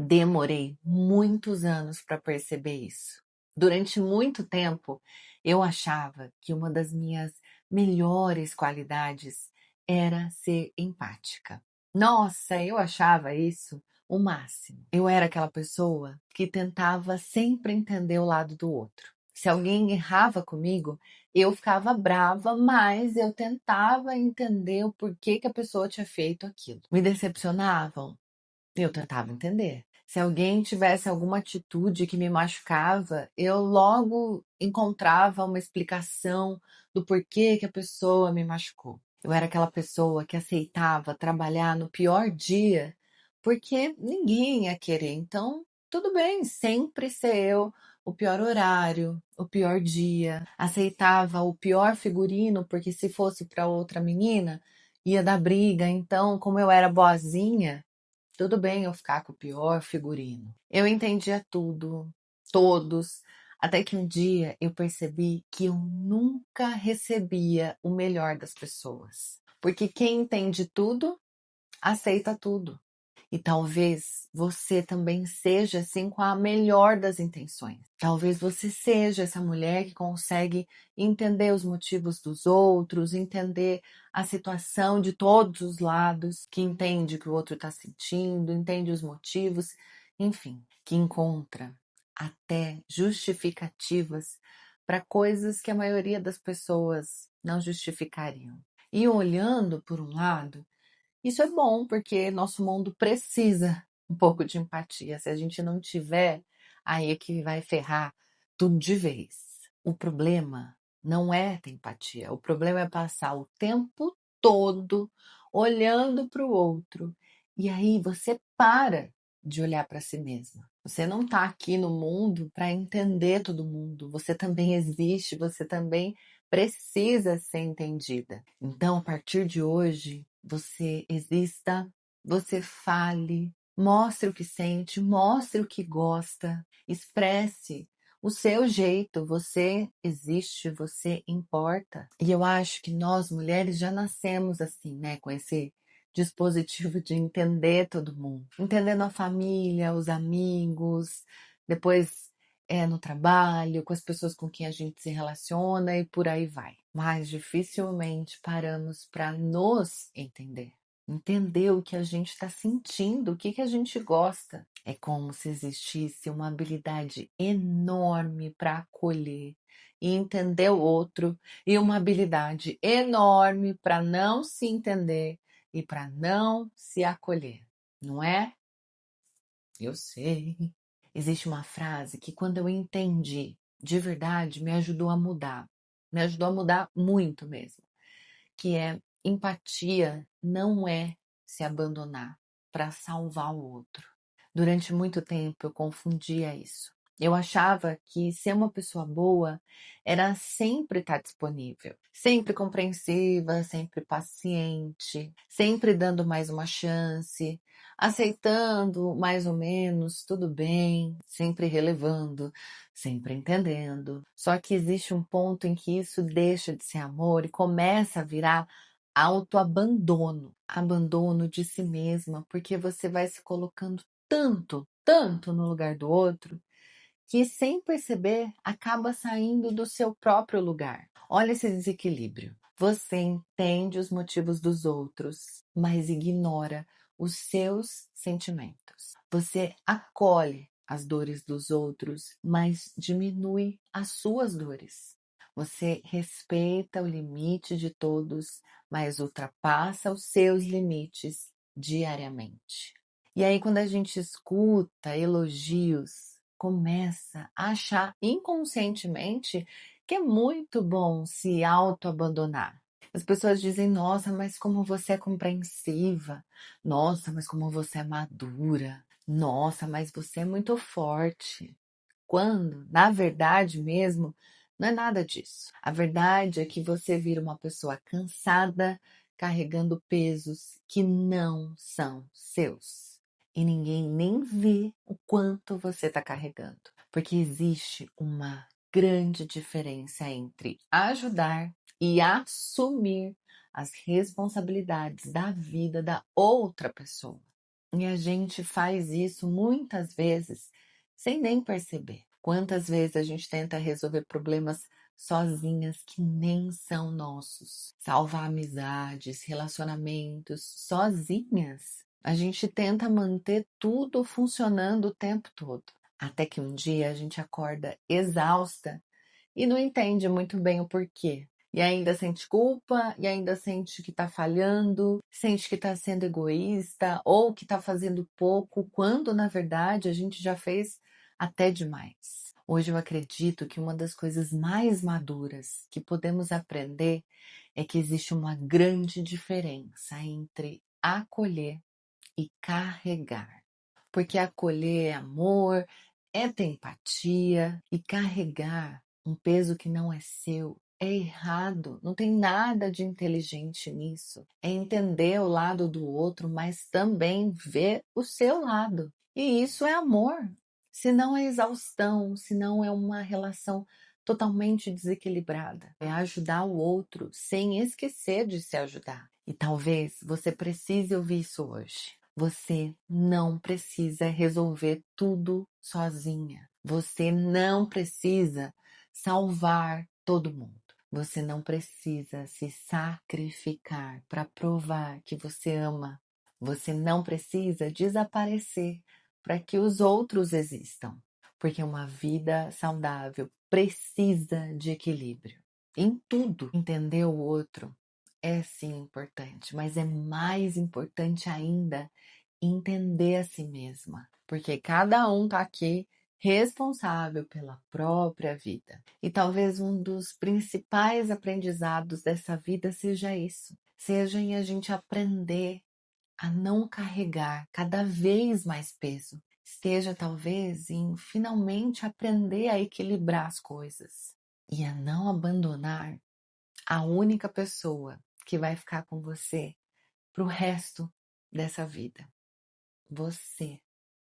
Demorei muitos anos para perceber isso. Durante muito tempo, eu achava que uma das minhas melhores qualidades era ser empática. Nossa, eu achava isso o máximo. Eu era aquela pessoa que tentava sempre entender o lado do outro. Se alguém errava comigo, eu ficava brava, mas eu tentava entender o porquê que a pessoa tinha feito aquilo. Me decepcionavam? Eu tentava entender. Se alguém tivesse alguma atitude que me machucava, eu logo encontrava uma explicação do porquê que a pessoa me machucou. Eu era aquela pessoa que aceitava trabalhar no pior dia, porque ninguém ia querer. Então, tudo bem, sempre ser eu o pior horário, o pior dia. Aceitava o pior figurino, porque se fosse para outra menina, ia dar briga. Então, como eu era boazinha, tudo bem eu ficar com o pior figurino. Eu entendia tudo, todos, até que um dia eu percebi que eu nunca recebia o melhor das pessoas. Porque quem entende tudo, aceita tudo. E talvez você também seja assim com a melhor das intenções. Talvez você seja essa mulher que consegue entender os motivos dos outros, entender a situação de todos os lados, que entende o que o outro está sentindo, entende os motivos, enfim, que encontra até justificativas para coisas que a maioria das pessoas não justificariam. E olhando por um lado, isso é bom, porque nosso mundo precisa um pouco de empatia. Se a gente não tiver, aí é que vai ferrar tudo de vez. O problema não é ter empatia. O problema é passar o tempo todo olhando para o outro. E aí você para de olhar para si mesma. Você não está aqui no mundo para entender todo mundo. Você também existe, você também precisa ser entendida. Então, a partir de hoje, você exista, você fale, mostre o que sente, mostre o que gosta, expresse o seu jeito, você existe, você importa. E eu acho que nós mulheres já nascemos assim, né, com esse dispositivo de entender todo mundo, entendendo a família, os amigos, depois no trabalho, com as pessoas com quem a gente se relaciona e por aí vai. Mas dificilmente paramos para nos entender. Entender o que a gente está sentindo, o que, que a gente gosta. É como se existisse uma habilidade enorme para acolher e entender o outro, e uma habilidade enorme para não se entender e para não se acolher, não é? Eu sei. Existe uma frase que, quando eu entendi de verdade, me ajudou a mudar. Me ajudou a mudar muito mesmo. Que é: empatia não é se abandonar para salvar o outro. Durante muito tempo eu confundia isso. Eu achava que ser uma pessoa boa era sempre estar disponível, sempre compreensiva, sempre paciente, sempre dando mais uma chance, aceitando mais ou menos, tudo bem, sempre relevando, sempre entendendo. Só que existe um ponto em que isso deixa de ser amor e começa a virar autoabandono, abandono de si mesma, porque você vai se colocando tanto no lugar do outro, que sem perceber acaba saindo do seu próprio lugar. Olha esse desequilíbrio. Você entende os motivos dos outros, mas ignora os seus sentimentos. Você acolhe as dores dos outros, mas diminui as suas dores. Você respeita o limite de todos, mas ultrapassa os seus limites diariamente. E aí, quando a gente escuta elogios, começa a achar inconscientemente que é muito bom se auto-abandonar. As pessoas dizem: nossa, mas como você é compreensiva. Nossa, mas como você é madura. Nossa, mas você é muito forte. Quando, na verdade mesmo, não é nada disso. A verdade é que você vira uma pessoa cansada, carregando pesos que não são seus. E ninguém nem vê o quanto você está carregando. Porque existe uma grande diferença entre ajudar e assumir as responsabilidades da vida da outra pessoa. E a gente faz isso muitas vezes sem nem perceber. Quantas vezes a gente tenta resolver problemas sozinhas que nem são nossos, salvar amizades, relacionamentos, sozinhas. A gente tenta manter tudo funcionando o tempo todo, até que um dia a gente acorda exausta e não entende muito bem o porquê. E ainda sente culpa, e ainda sente que está falhando, sente que está sendo egoísta ou que está fazendo pouco, quando na verdade a gente já fez até demais. Hoje eu acredito que uma das coisas mais maduras que podemos aprender é que existe uma grande diferença entre acolher e carregar. Porque acolher é amor, é ter empatia, e carregar um peso que não é seu é errado. Não tem nada de inteligente nisso. É entender o lado do outro, mas também ver o seu lado. E isso é amor. Se não é exaustão, se não é uma relação totalmente desequilibrada. É ajudar o outro sem esquecer de se ajudar. E talvez você precise ouvir isso hoje. Você não precisa resolver tudo sozinha. Você não precisa salvar todo mundo. Você não precisa se sacrificar para provar que você ama. Você não precisa desaparecer para que os outros existam. Porque uma vida saudável precisa de equilíbrio. Em tudo, entender o outro é sim importante, mas é mais importante ainda entender a si mesma, porque cada um tá aqui responsável pela própria vida. E talvez um dos principais aprendizados dessa vida seja isso, seja em a gente aprender a não carregar cada vez mais peso, esteja talvez em finalmente aprender a equilibrar as coisas e a não abandonar a única pessoa que vai ficar com você pro resto dessa vida. Você.